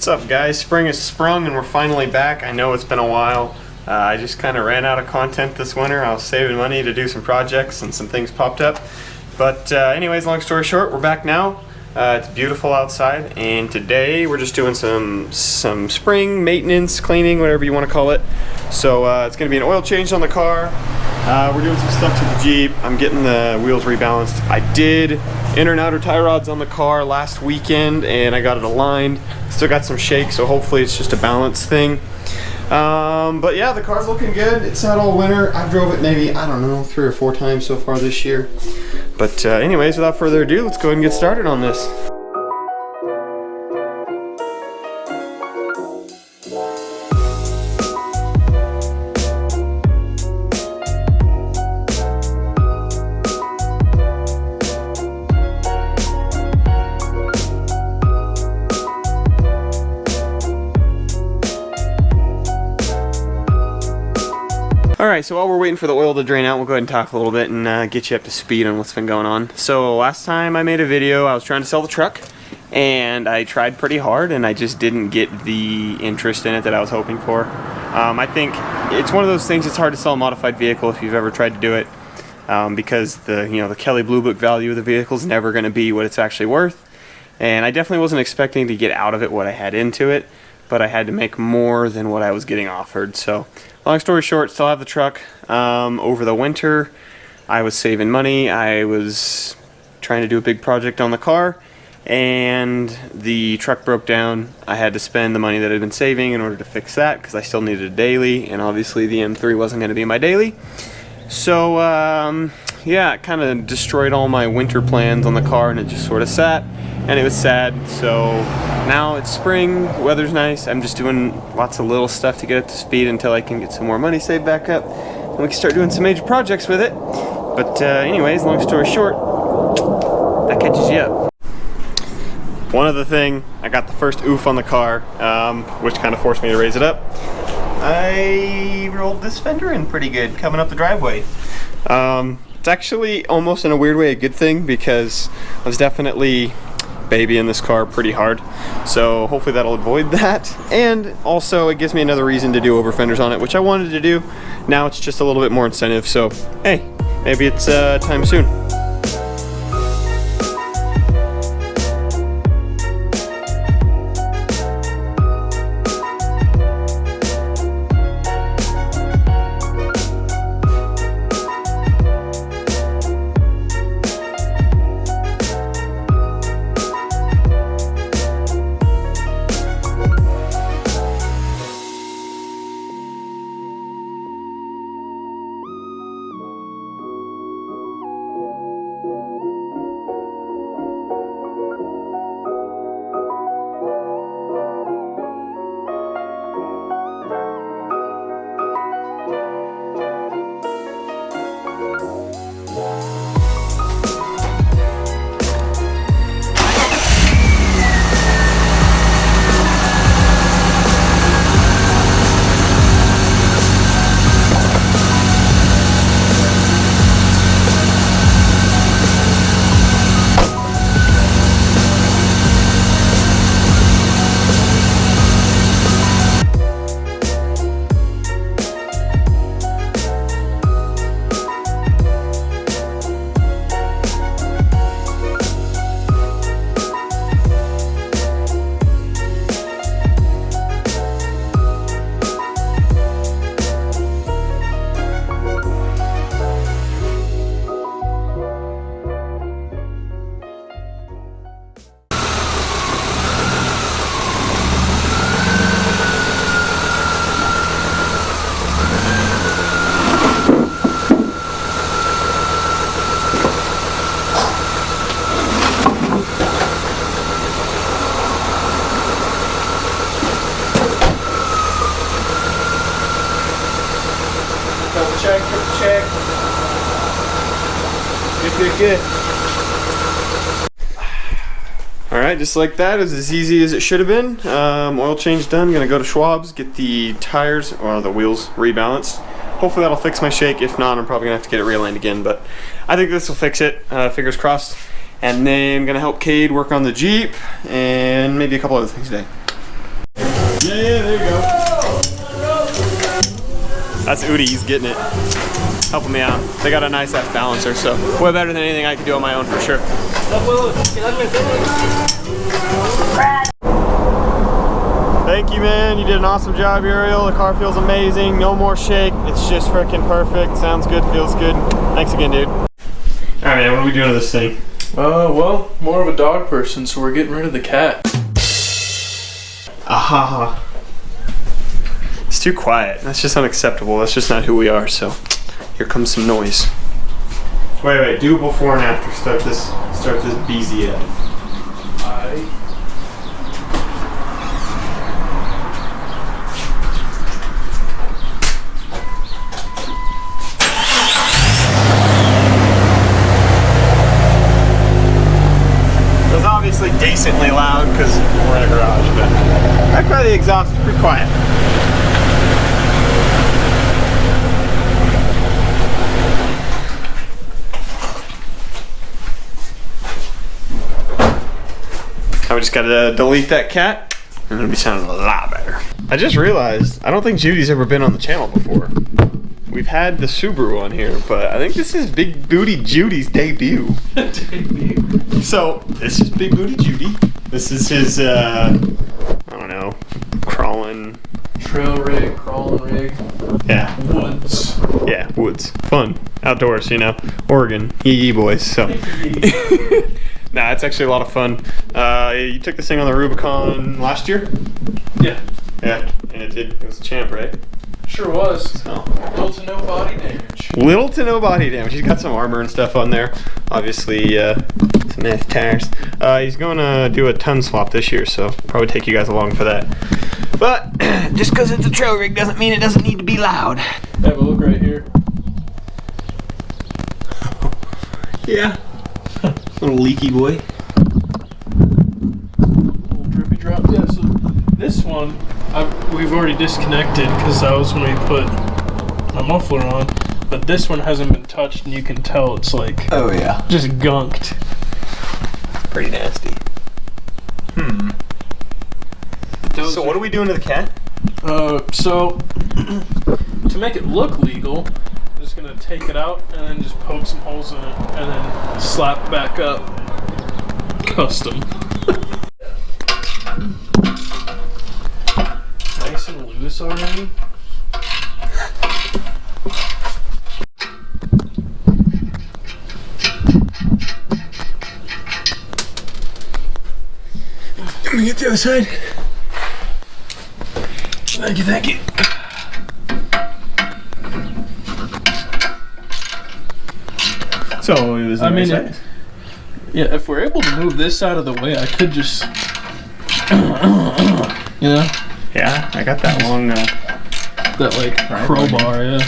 What's up, guys? Spring has sprung and we're finally back. I know it's been a while. I just kind of ran out of content this winter. I was saving money to do some projects and some things popped up. But anyways, long story short, we're back now. It's beautiful outside, and today we're just doing some spring maintenance, cleaning, whatever you want to call it. So it's going to be an oil change on the car. We're doing some stuff to the Jeep. I'm getting the wheels rebalanced. I did inner and outer tie rods on the car last weekend and I got it aligned. Still got some shake, so hopefully it's just a balance thing. But yeah, the car's looking good. It's sat all winter. I've drove it maybe, I don't know, 3 or 4 times so far this year. But anyways, without further ado, let's go ahead and get started on this. Alright, so while we're waiting for the oil to drain out, we'll go ahead and talk a little bit and get you up to speed on what's been going on. So last time I made a video, I was trying to sell the truck, and I tried pretty hard, and I just didn't get the interest in it that I was hoping for. I think it's one of those things, it's hard to sell a modified vehicle if you've ever tried to do it, because the Kelley Blue Book value of the vehicle is never going to be what it's actually worth. And I definitely wasn't expecting to get out of it what I had into it, but I had to make more than what I was getting offered. So long story short, still have the truck. Over the winter, I was saving money. I was trying to do a big project on the car, and the truck broke down. I had to spend the money that I'd been saving in order to fix that, because I still needed a daily, and obviously the M3 wasn't going to be my daily. So yeah, it kind of destroyed all my winter plans on the car, and it just sort of sat, and it was sad. So now it's spring, weather's nice. I'm just doing lots of little stuff to get up to speed until I can get some more money saved back up, and we can start doing some major projects with it. But anyways, long story short, that catches you up. One other thing, I got the first oof on the car, which kind of forced me to raise it up. I rolled this fender in pretty good coming up the driveway. It's actually almost in a weird way a good thing, because I was definitely babying this car pretty hard, so hopefully that'll avoid that. And also it gives me another reason to do over fenders on it, which I wanted to do. Now it's just a little bit more incentive, so hey, maybe it's time soon. Check. Good. Alright, just like that, it was as easy as it should have been. Oil change done. Gonna go to Schwab's, get the tires, or the wheels rebalanced. Hopefully that'll fix my shake. If not, I'm probably gonna have to get it realigned again, but I think this will fix it. Fingers crossed. And then I'm gonna help Cade work on the Jeep and maybe a couple other things today. Yeah, there you go. That's Udi, he's getting it. Helping me out. They got a nice ass balancer, so way better than anything I could do on my own for sure. Thank you, man. You did an awesome job, Uriel. The car feels amazing. No more shake. It's just freaking perfect. Sounds good, feels good. Thanks again, dude. All right, man, what are we doing to this thing? Well, more of a dog person, so we're getting rid of the cat. Aha. It's too quiet. That's just unacceptable. That's just not who we are, so here comes some noise. Wait, do before and after. Start this BZF. Obviously decently loud because we're in a garage, but I thought the exhaust is pretty quiet. Now we just gotta delete that cat and it'll be sounding a lot better. I just realized I don't think Judy's ever been on the channel before. We've had the Subaru on here, but I think this is Big Booty Judy's debut. So, this is Big Booty Judy. This is his, I don't know, crawling. Trail rig, crawling rig. Yeah. Woods. Yeah, woods. Fun. Outdoors, you know. Oregon. Yee boys, so. Nah, it's actually a lot of fun. You took this thing on the Rubicon last year? Yeah. Yeah, and it was a champ, right? Sure was. So. Little to no body damage. Little to no body damage. He's got some armor and stuff on there. Obviously, some nice tires. He's going to do a ton swap this year, so probably take you guys along for that. But just because it's a trail rig doesn't mean it doesn't need to be loud. Have a look right here. Yeah. Little leaky boy. Little drippy drop. Yeah, so this one, we've already disconnected because that was when we put my muffler on. But this one hasn't been touched, and you can tell it's like, oh yeah, just gunked. Pretty nasty. So what are we doing to the cat? So to make it look legal, I'm just gonna take it out and then just poke some holes in it and then slap back up. Custom. Nice and loose already. Let me get the other side. Thank you, thank you. So it was. I mean, yeah. If we're able to move this out of the way, I could just, you know. Yeah, I got that long. That like crowbar, yeah.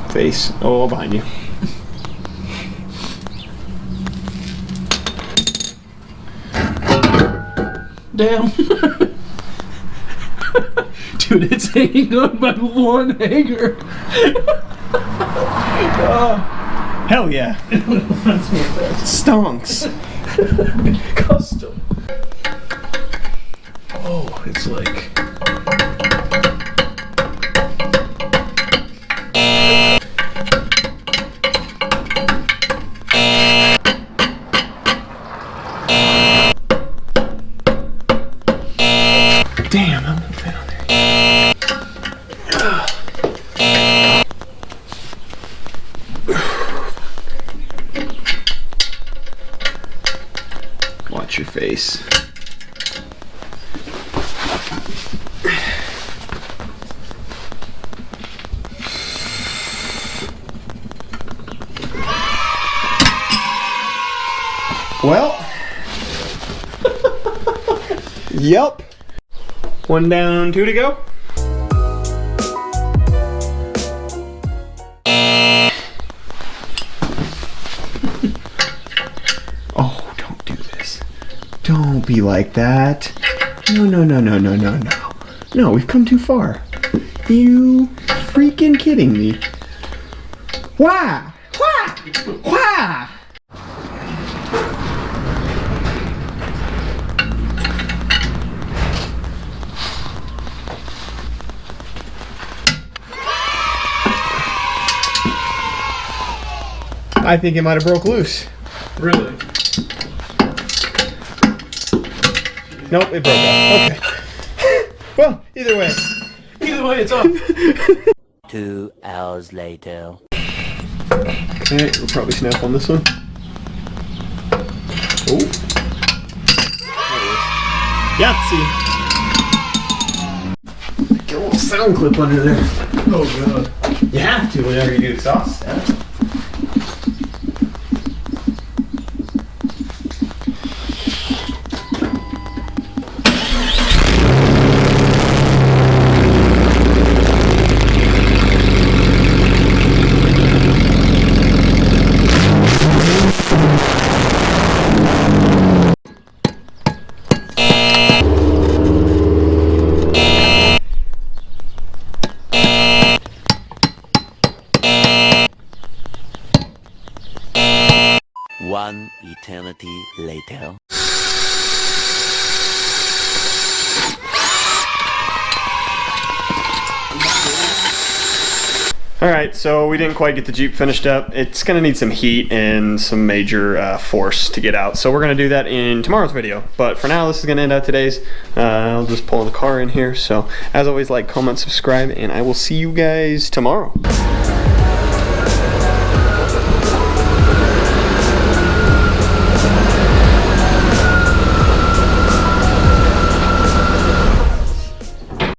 Face. Oh, behind you. Damn. Dude, it's hanging on by one hanger. Hell yeah. Stonks. Custom. Oh, it's like... Damn, I'm gonna fit on there. Watch your face. Well. Yep. One down, two to go. Oh, don't do this. Don't be like that. No, no, no, no, no, no, no. No, we've come too far. You freaking kidding me? Why? Why? Why? I think it might have broke loose. Really? Nope, it broke off. Okay. Well, either way. Either way, it's up. 2 hours later. Alright, we'll probably snap on this one. Oh. Yahtzee! Get a little sound clip under there. Oh god. You have to whenever you do sauce. Yeah. One eternity later. Alright, so we didn't quite get the Jeep finished up. It's going to need some heat and some major force to get out. So we're going to do that in tomorrow's video. But for now, this is going to end out today's. I'll just pull the car in here. So as always, like, comment, subscribe, and I will see you guys tomorrow.